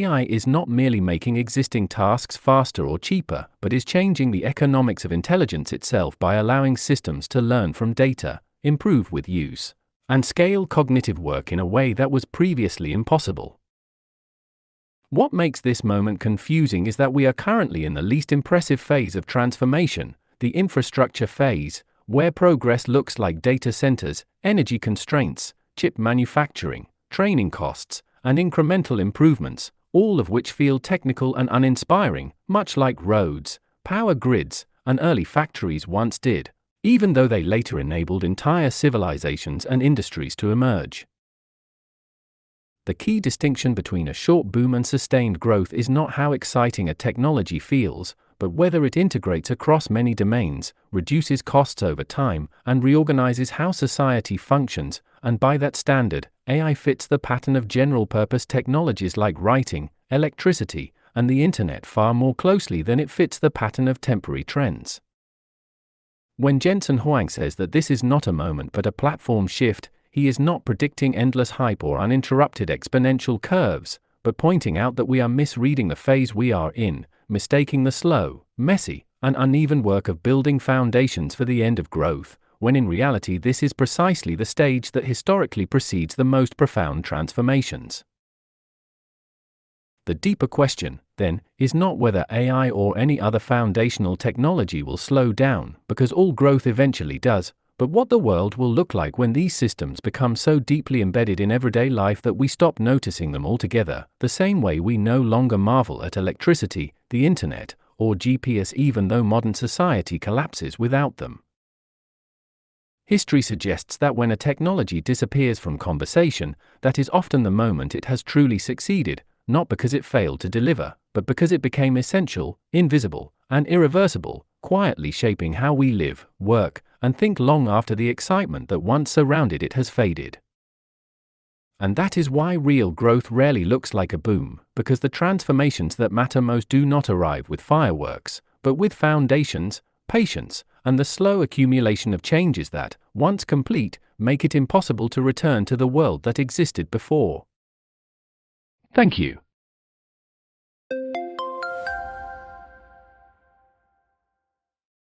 AI is not merely making existing tasks faster or cheaper, but is changing the economics of intelligence itself by allowing systems to learn from data, improve with use, and scale cognitive work in a way that was previously impossible. What makes this moment confusing is that we are currently in the least impressive phase of transformation, the infrastructure phase, where progress looks like data centers, energy constraints, chip manufacturing, training costs, and incremental improvements, all of which feel technical and uninspiring, much like roads, power grids, and early factories once did, even though they later enabled entire civilizations and industries to emerge. The key distinction between a short boom and sustained growth is not how exciting a technology feels, but whether it integrates across many domains, reduces costs over time, and reorganizes how society functions, and by that standard, AI fits the pattern of general-purpose technologies like writing, electricity, and the internet far more closely than it fits the pattern of temporary trends. When Jensen Huang says that this is not a moment but a platform shift, he is not predicting endless hype or uninterrupted exponential curves, but pointing out that we are misreading the phase we are in, mistaking the slow, messy, and uneven work of building foundations for the end of growth, when in reality this is precisely the stage that historically precedes the most profound transformations. The deeper question, then, is not whether AI or any other foundational technology will slow down, because all growth eventually does, but what the world will look like when these systems become so deeply embedded in everyday life that we stop noticing them altogether, the same way we no longer marvel at electricity, the internet, or GPS even though modern society collapses without them. History suggests that when a technology disappears from conversation, that is often the moment it has truly succeeded, not because it failed to deliver, but because it became essential, invisible, and irreversible, quietly shaping how we live, work, and think long after the excitement that once surrounded it has faded. And that is why real growth rarely looks like a boom, because the transformations that matter most do not arrive with fireworks, but with foundations, patience, and the slow accumulation of changes that, once complete, make it impossible to return to the world that existed before. Thank you.